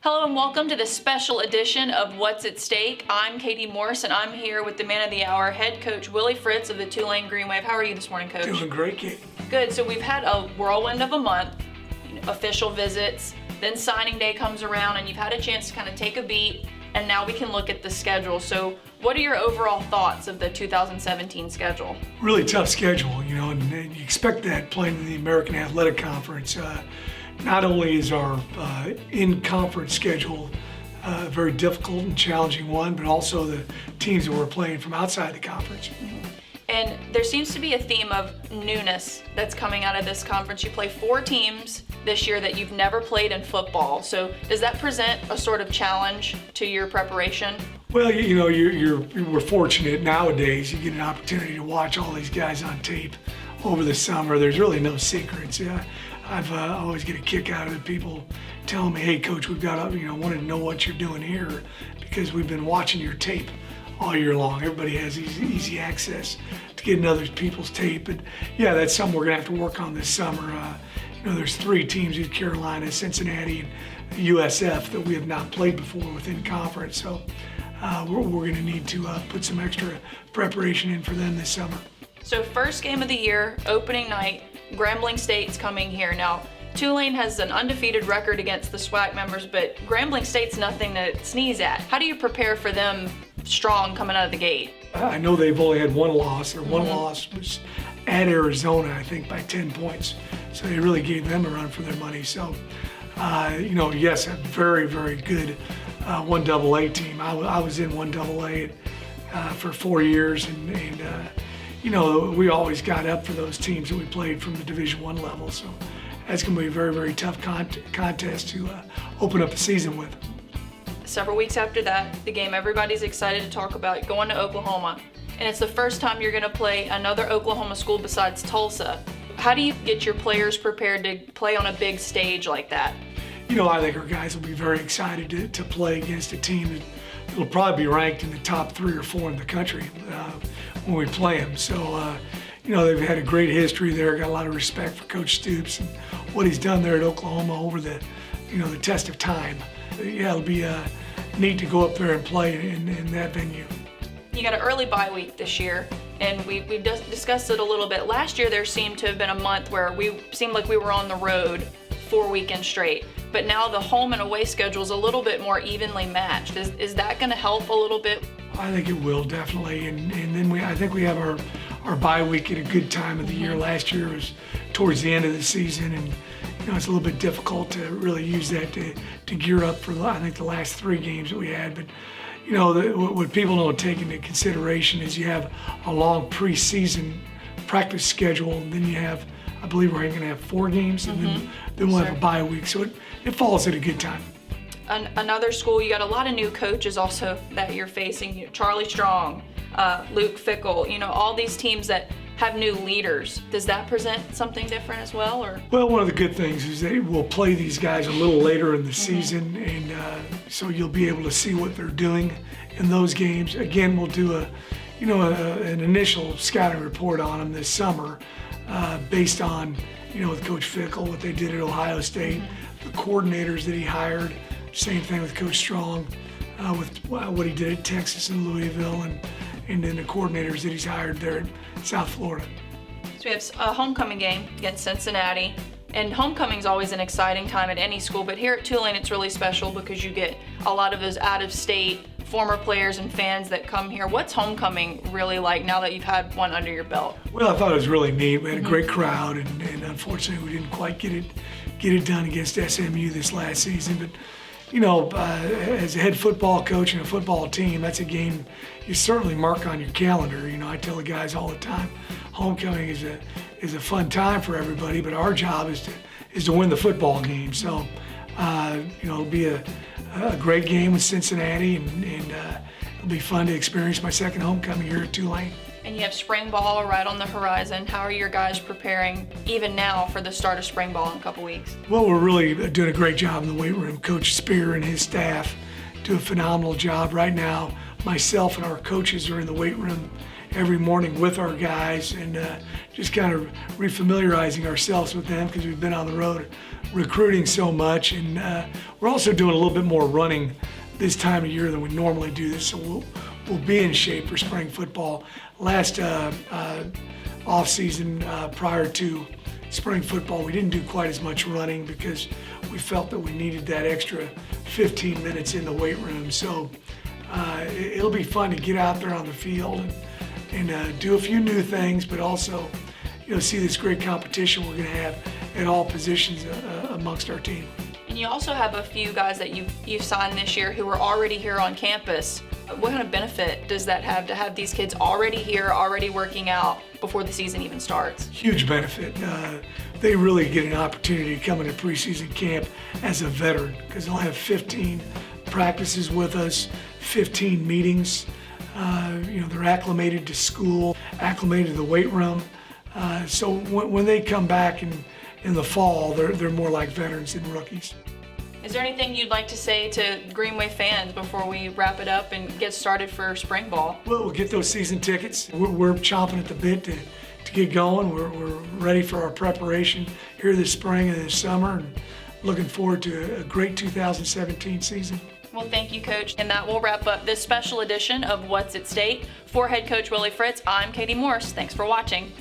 Hello and welcome to this special edition of What's at Stake. I'm Kati Morse and I'm here with the man of the hour, head coach Willie Fritz of the Tulane Green Wave. How are you this morning, Coach? Doing great, Kate. Good. So we've had a whirlwind of a month, official visits, then signing day comes around and you've had a chance to kind of take a beat, and now we can look at the schedule. So what are your overall thoughts of the 2017 schedule? Really tough schedule, and you expect that playing in the American Athletic Conference. Not only is our in-conference schedule a very difficult and challenging one, but also the teams that we're playing from outside the conference. And there seems to be a theme of newness that's coming out of this conference. You play 4 teams this year that you've never played in football. So does that present a sort of challenge to your preparation? Well, we're fortunate nowadays. You get an opportunity to watch all these guys on tape over the summer. There's really no secrets. I always get a kick out of it. People telling me, "Hey, Coach, we've got to, wanted to know what you're doing here because we've been watching your tape all year long." Everybody has easy access to getting other people's tape, and yeah, that's something we're gonna have to work on this summer. There's 3 teams: East Carolina, Cincinnati, and USF that we have not played before within conference. So we're gonna need to put some extra preparation in for them this summer. So first game of the year, opening night, Grambling State's coming here. Now, Tulane has an undefeated record against the SWAC members, but Grambling State's nothing to sneeze at. How do you prepare for them strong coming out of the gate? I know they've only had one loss. Their one loss was at Arizona, I think, by 10 points. So they really gave them a run for their money. So, yes, a very, very good 1AA team. I was in 1AA for 4 years, and we always got up for those teams that we played from the Division I level. So that's going to be a very, very tough contest to open up the season with. Several weeks after that, the game everybody's excited to talk about, going to Oklahoma. And it's the first time you're going to play another Oklahoma school besides Tulsa. How do you get your players prepared to play on a big stage like that? I think our guys will be very excited to play against a team that will probably be ranked in the top 3 or 4 in the country when we play them. So, they've had a great history there. Got a lot of respect for Coach Stoops and what he's done there at Oklahoma over the test of time. Yeah, it'll be neat to go up there and play in that venue. You got an early bye week this year, and we discussed it a little bit. Last year there seemed to have been a month where we seemed like we were on the road 4 weekends straight. But now the home and away schedule is a little bit more evenly matched. Is that going to help a little bit? I think it will, definitely. And then I think we have our bye week at a good time of the year. Last year was towards the end of the season, and it's a little bit difficult to really use that to gear up for I think the last 3 games that we had. But what people don't take into consideration is you have a long preseason practice schedule, and then you have, I believe we're going to have 4 games, and then we'll have a bye week. So it falls at a good time. Another school, you got a lot of new coaches also that you're facing. Charlie Strong, Luke Fickle, all these teams that have new leaders. Does that present something different as well? Or? Well, one of the good things is that we'll play these guys a little later in the season, and so you'll be able to see what they're doing in those games. Again, we'll do an initial scouting report on them this summer based on, with Coach Fickle, what they did at Ohio State, the coordinators that he hired. Same thing with Coach Strong, with what he did at Texas and Louisville, and then the coordinators that he's hired there in South Florida. So we have a homecoming game against Cincinnati, and homecoming's always an exciting time at any school, but here at Tulane it's really special because you get a lot of those out-of-state former players and fans that come here. What's homecoming really like now that you've had one under your belt? Well, I thought it was really neat. We had a great crowd, and unfortunately we didn't quite get it done against SMU this last season, but as a head football coach and a football team, that's a game you certainly mark on your calendar. I tell the guys all the time, homecoming is a fun time for everybody, but our job is to win the football game. So, it'll be a great game with Cincinnati, and it'll be fun to experience my second homecoming here at Tulane. And you have spring ball right on the horizon. How are your guys preparing even now for the start of spring ball in a couple weeks? Well, we're really doing a great job in the weight room. Coach Spear and his staff do a phenomenal job right now. Myself and our coaches are in the weight room every morning with our guys and just kind of refamiliarizing ourselves with them because we've been on the road recruiting so much. And we're also doing a little bit more running this time of year than we normally do this, so we'll be in shape for spring football. Last off season prior to spring football, we didn't do quite as much running because we felt that we needed that extra 15 minutes in the weight room. So it'll be fun to get out there on the field and do a few new things, but also, see this great competition we're going to have at all positions amongst our team. And you also have a few guys that you've signed this year who are already here on campus. What kind of benefit does that have to have these kids already here, already working out before the season even starts? Huge benefit. They really get an opportunity to come into preseason camp as a veteran because they'll have 15 practices with us, 15 meetings. They're acclimated to school, acclimated to the weight room. So when they come back in the fall, they're more like veterans than rookies. Is there anything you'd like to say to Greenway fans before we wrap it up and get started for spring ball? Well, we'll get those season tickets. We're chomping at the bit to get going. We're ready for our preparation here this spring and this summer, and looking forward to a great 2017 season. Well, thank you, Coach. And that will wrap up this special edition of What's at Stake. For head coach Willie Fritz, I'm Kati Morse. Thanks for watching.